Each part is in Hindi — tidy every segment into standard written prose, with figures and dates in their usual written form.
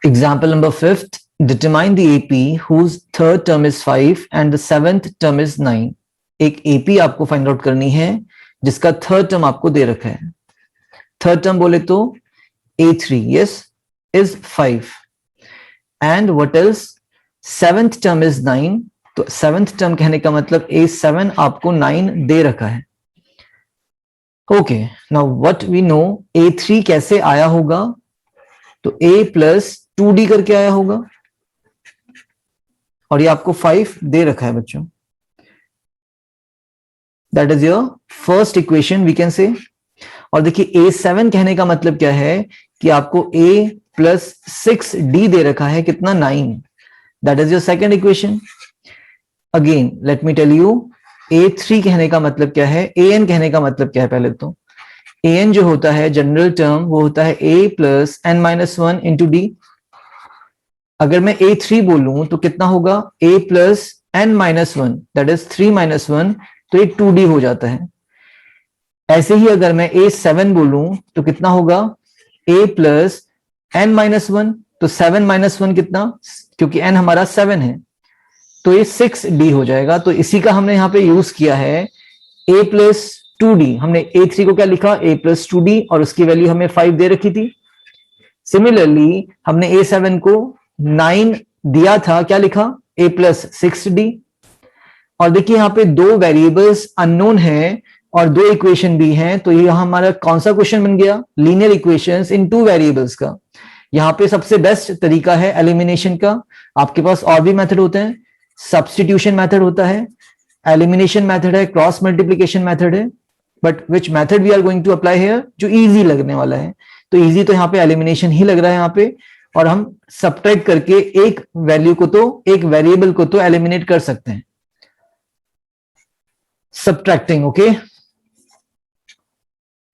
Example number 5th, determine the AP whose third term is 5 and the seventh term is 9. एक AP आपको फाइंड आउट करनी है जिसका थर्ड टर्म आपको दे रखा है. थर्ड टर्म बोले तो A3, yes, is 5. And what else? Seventh term is 9. तो सेवेंथ टर्म कहने का मतलब A7 आपको 9 दे रखा है. Okay, now what we know, A3 कैसे आया होगा? तो A प्लस 2D करके आया होगा और ये आपको 5 दे रखा है बच्चों. That is your first equation we can say. और देखिए A7 कहने का मतलब क्या है कि आपको A प्लस 6D दे रखा है, कितना? 9. That is your second equation. Again let me tell you, A3 कहने का मतलब क्या है, AN कहने का मतलब क्या है. पहले तो AN जो होता है जनरल टर्म, वो होता है A plus n-1 into D. अगर मैं A3 बोलूं तो कितना होगा? A plus n-1, that is 3-1, तो ये 2D हो जाता है. ऐसे ही अगर मैं A7 बोलूं तो कितना होगा? A प्लस n-1, तो 7-1 कितना? क्योंकि n हमारा 7 है तो ये 6D हो जाएगा. तो इसी का हमने यहाँ पे यूज किया है A प्लस 2D. हमने A3 को क्या लिखा? A प्लस 2D, और उसकी वैल्यू हमें 5 दे रखी थी. सिमिलरली हमने A7 को 9 दिया था, क्या लिखा? A plus 6D. और देखिए यहाँ पे दो वेरिएबल्स अननोन है और दो इक्वेशन भी हैं, तो ये हमारा कौन सा क्वेश्चन बन गया? लीनियर इक्वेशंस इन टू वेरिएबल्स का. यहाँ पे सबसे बेस्ट तरीका है एलिमिनेशन का. आपके पास और भी मेथड होते हैं, सब्स्टिट्यूशन मेथड होता है, एलिमिनेशन मेथड है, क्रॉस मल्टीप्लिकेशन मेथड है, but which method we are going to apply here? जो इजी लगने वाला है. तो इजी तो यहाँ पे एलिमिनेशन ही लग रहा है यहाँ पे, और हम सब्ट्रैक्ट करके एक वैल्यू को तो, एक वेरिएबल को तो एलिमिनेट कर सकते हैं. Subtracting, okay.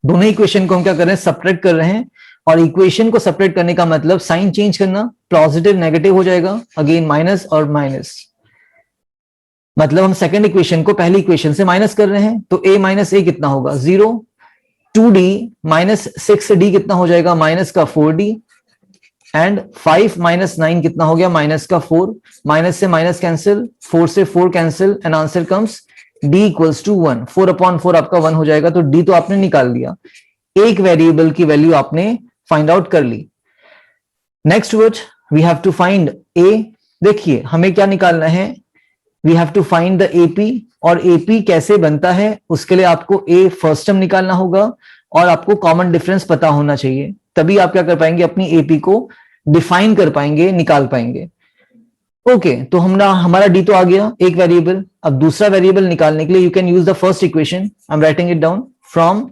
दोनों इक्वेशन को हम क्या कर रहे हैं? सब्ट्रैक्ट कर रहे हैं. और इक्वेशन को सब्ट्रैक्ट करने का मतलब साइन चेंज करना, पॉजिटिव नेगेटिव हो जाएगा, अगेन माइनस और माइनस. मतलब हम सेकंड इक्वेशन को पहली इक्वेशन से माइनस कर रहे हैं, तो a माइनस a कितना होगा? 0. 2D माइनस 6D कितना हो जाएगा? माइनस का 4D. एंड 5 माइनस 9 कितना हो गया? माइनस का 4. माइनस से माइनस कैंसिल, 4 से 4 cancel, and answer comes d equals to 1. 4/4 आपका 1 हो जाएगा. तो d तो आपने निकाल लिया, एक वेरिएबल की वैल्यू आपने फाइंड आउट कर ली. Next what we have to find a. देखिए हमें क्या निकालना है? We have to find the AP. और AP कैसे बनता है उसके लिए आपको A फर्स्ट टर्म निकालना होगा और आपको कॉमन डिफरेंस पता होना चाहिए, तभी आप क्या कर पाएंगे? अपनी AP को डिफाइन कर पाएंगे, निकाल पाएंगे. ओके, तो हमारा D तो आ गया, एक वेरिएबल. अब दूसरा वेरिएबल निकालने के लिए you can use the first equation. I am writing it down from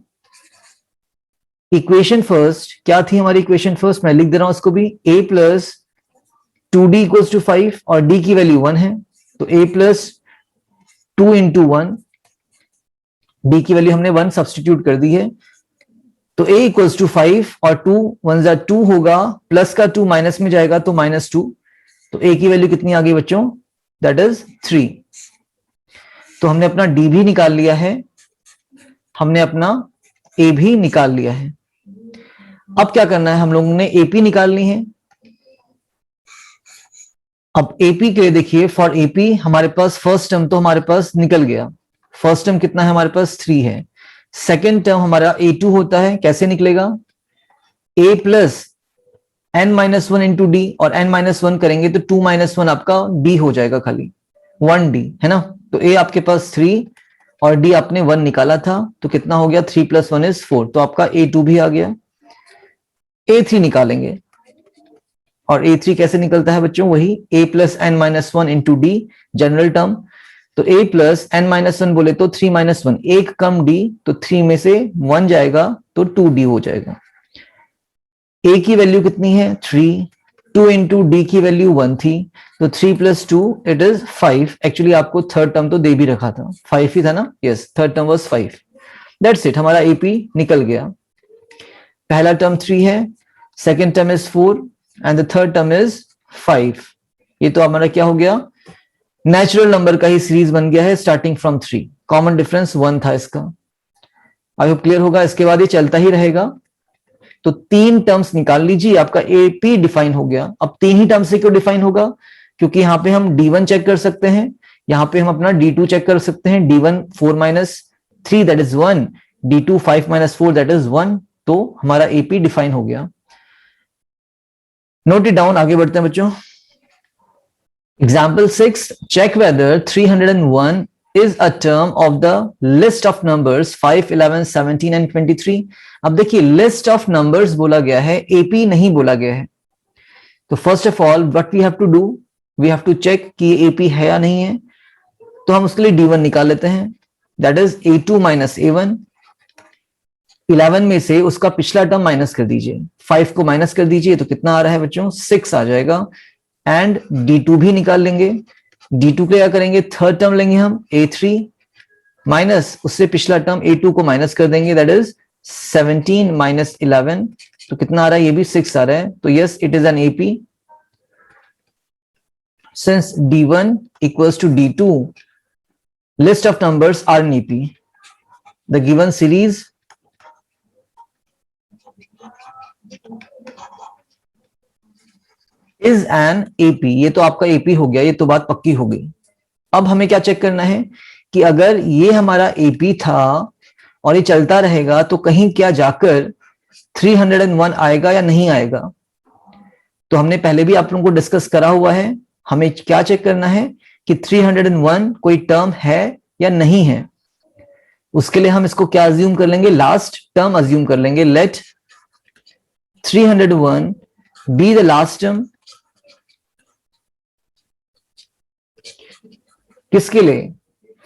equation first. क्या थी हमारी इक्वेशन फर्स्ट? मैं लिख दे रहा हूं उसको भी. A plus 2D equals to 5 और D की वैल्यू 1 है, तो A प्लस 2 इंटू 1, D की वैल्यू हमने 1 सब्सटीट्यूट कर दी है, तो A इक्वल्स टू 5 और 2 1 जा 2 होगा, प्लस का 2 माइनस में जाएगा तो -2. तो A की वैल्यू कितनी आ गई बच्चों? That is 3. तो हमने अपना D भी निकाल लिया है, हमने अपना A भी निकाल लिया है. अब क्या करना है? हम लोगों ने AP निकालनी है. अब AP के लिए देखिए, फॉर AP हमारे पास फर्स्ट टर्म तो हमारे पास निकल गया. फर्स्ट टर्म कितना है हमारे पास? 3 है. सेकेंड टर्म हमारा A2 होता है, कैसे निकलेगा? A plus n-1 into D, और n-1 करेंगे तो 2-1 आपका D हो जाएगा, खाली 1D है ना. तो A आपके पास 3 और D आपने 1 निकाला था, तो कितना हो गया? 3 + 1 = 4. तो आपका A2 भी आ गया. A3 निकालेंगे, और A3 कैसे निकलता है बच्चों? वही A plus n-1 into D, general term. तो A प्लस n-1 बोले तो 3-1, एक कम D, तो 3 में से 1 जाएगा तो 2D हो जाएगा. A की वैल्यू कितनी है? 3. 2 इंटू D की वैल्यू 1 थी, तो 3 + 2 इट इज 5. एक्चुअली आपको थर्ड टर्म तो दे भी रखा था, 5 ही था ना. Yes, third term was 5. That's it, हमारा AP निकल गया. पहला टर्म 3 है, second term is 4 and the third term is 5. ये तो हमारा क्या हो गया? नेचुरल नंबर का ही सीरीज बन गया है, स्टार्टिंग फ्रॉम 3. कॉमन डिफरेंस 1 था इसका. आई होप क्लियर होगा. इसके बाद ये चलता ही रहेगा. तो 3 टर्म्स निकाल लीजिए, आपका एपी डिफाइन हो गया। अब 3 ही टर्म से क्यों डिफाइन होगा? क्योंकि यहां पे हम D1 चेक कर सकते हैं, यहां पे हम अपना D2 चेक कर सकते हैं। D1 4 minus 3 that is 1, D2 5 minus 4 that is 1, तो हमारा एपी डिफाइन हो गया। नोट इट डाउन, आगे बढ़ते हैं बच्चों। Example 6, check whether 301 is a term of the list of numbers 5, 11, 17 and 23. अब देखिए list of numbers बोला गया है, AP नहीं बोला गया है। तो first of all what we have to do, we have to check कि ये AP है या नहीं है। तो हम उसके लिए D1 निकाल लेते हैं, that is A2 minus A1। 11 में से उसका पिछला टर्म माइनस कर दीजिए, 5 को माइनस कर दीजिए, तो कितना आ रहा है बच्चों? 6 आ जाएगा। एंड D2 भी निकाल लेंगे। D2 के क्या करेंगे? थर्ड टर्म लेंगे हम A3 माइनस उससे पिछला टर्म A2 को माइनस कर देंगे, दैट इज 17 माइनस 11, तो कितना आ रहा है? ये भी 6 आ रहा है। तो yes, it is an AP। Since D1 equals to D2, list of numbers are an AP। The given series is an AP। ये तो आपका AP हो गया, ये तो बात पक्की हो गई। अब हमें क्या चेक करना है कि अगर ये हमारा AP था और ये चलता रहेगा तो कहीं क्या जाकर 301 आएगा या नहीं आएगा? तो हमने पहले भी आप लोगों को डिस्कस करा हुआ है। हमें क्या चेक करना है कि 301 कोई टर्म है या नहीं है। उसके लिए हम इसको क्या अज्यूम कर लेंगे? लास्ट टर्म अज्यूम कर लेंगे। Let 301 be the last term. किसके लिए?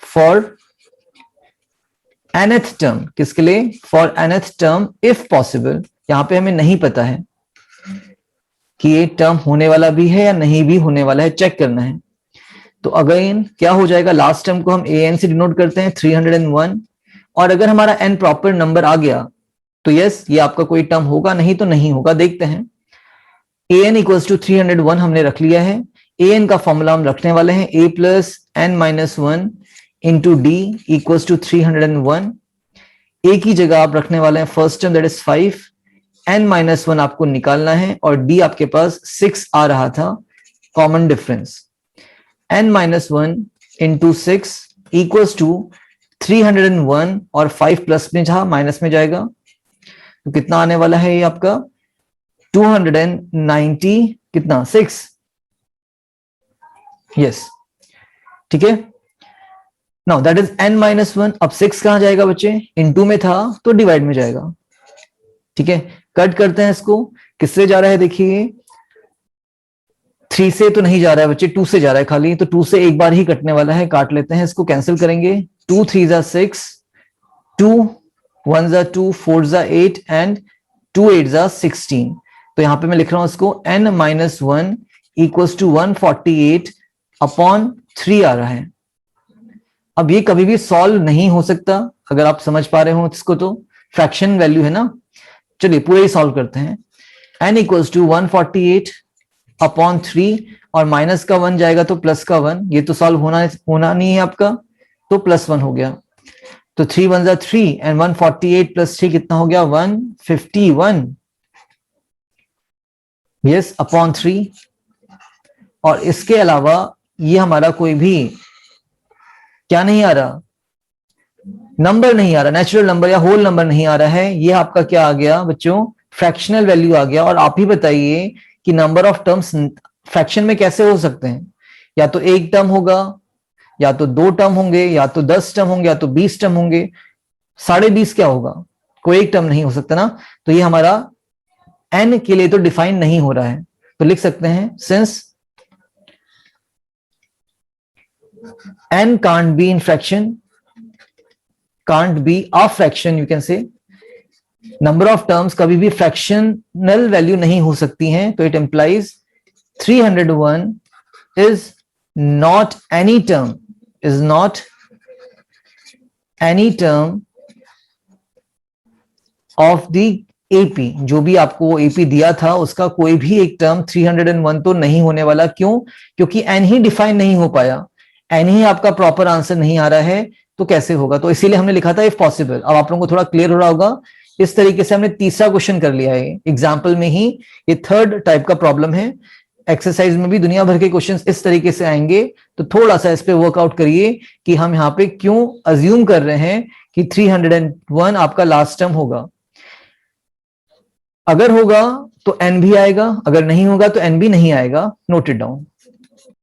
For nth term. किसके लिए? For nth term if possible. यहां पे हमें नहीं पता है कि ये टर्म होने वाला भी है या नहीं भी होने वाला है, चेक करना है। तो अगेन क्या हो जाएगा? लास्ट टर्म को हम an से डिनोट करते हैं 301, और अगर हमारा n प्रॉपर नंबर आ गया तो यस, ये आपका कोई टर्म होगा, नहीं तो नहीं होगा। देखते हैं। an इक्वल्स टू 301 हमने रख लिया है। an का फॉर्मूला हम रखने वाले हैं a plus n minus 1 into d equals to 301। a की जगह आप रखने वाले हैं first term that is 5, n minus 1 आपको निकालना है, और d आपके पास 6 आ रहा था, common difference. n minus 1 into 6 equals to 301, और 5 प्लस में जहां माइनस में जाएगा तो कितना आने वाला है? ये आपका 290 कितना? 6। यस, ठीक है। Now that is n minus 1। अब 6 कहां जाएगा बच्चे? इनटू में था तो डिवाइड में जाएगा। ठीक है, कट करते हैं इसको। किससे जा रहा है? देखिए 3 से तो नहीं जा रहा है बच्चे, 2 से जा रहा है खाली, तो 2 से एक बार ही कटने वाला है। काट लेते हैं इसको, कैंसिल करेंगे। 2 3 जा 6, 2 1 जा 2, 4 जा 8 एंड 2 8 जा 16। तो यहां पे मैं लिख रहा हूं इसको n minus 1 equals to 148 upon 3 आ रहा है। अब ये कभी भी सॉल्व नहीं हो सकता, अगर आप समझ पा रहे हो इसको, तो फ्रैक्शन वैल्यू है ना। चलिए पूरे ही सॉल्व करते हैं। n इक्वल्स टू 148 अपॉन 3, और माइनस का 1 जाएगा तो प्लस का 1, ये तो सॉल्व होना नहीं है आपका, तो प्लस 1 हो गया। तो 3 1 जा 3 एंड 148 प्लस 3 कितना हो गया? 151। Yes, upon 3। और इसके अलावा ये हमारा कोई भी क्या नहीं आ रहा? नंबर नहीं आ रहा, नेचुरल नंबर या होल नंबर नहीं आ रहा है। ये आपका क्या आ गया बच्चों? फ्रैक्शनल वैल्यू आ गया। और आप ही बताइए कि नंबर ऑफ टर्म्स फ्रैक्शन में कैसे हो सकते हैं? या तो एक टर्म होगा, या तो 2 टर्म होंगे, या तो 10 टर्म होंगे, या तो 20 टर्म होंगे। 20.5 क्या होगा? कोई एक टर्म नहीं हो सकता ना। तो ये हमारा n के लिए तो डिफाइन नहीं हो रहा है। तो लिख सकते हैं since n can't be in fraction, can't be a fraction, you can say, number of terms कभी भी फ्रैक्शनल वैल्यू नहीं हो सकती हैं। तो it implies 301 is not any term, is not any term of the AP। जो भी आपको वो AP दिया था उसका कोई भी एक टर्म 301 तो नहीं होने वाला। क्यों? क्योंकि n ही डिफाइन नहीं हो पाया, n ही आपका प्रॉपर आंसर नहीं आ रहा है, तो कैसे होगा? तो इसीलिए हमने लिखा था इफ पॉसिबल। अब आप लोगों को थोड़ा क्लियर हो रहा होगा इस तरीके से हमने तीसरा क्वेश्चन कर लिया है एग्जाम्पल में ही। ये थर्ड टाइप का प्रॉब्लम है। एक्सरसाइज में भी दुनिया भर के क्वेश्चंस इस तरीके से आएंगे, तो थोड़ा सा इस पे वर्कआउट करिए कि हम यहाँ पे क्यों अज्यूम कर रहे हैं कि 301 आपका लास्ट टर्म होगा। अगर होगा तो एन भी आएगा, अगर नहीं होगा तो एन भी नहीं आएगा। Note it down.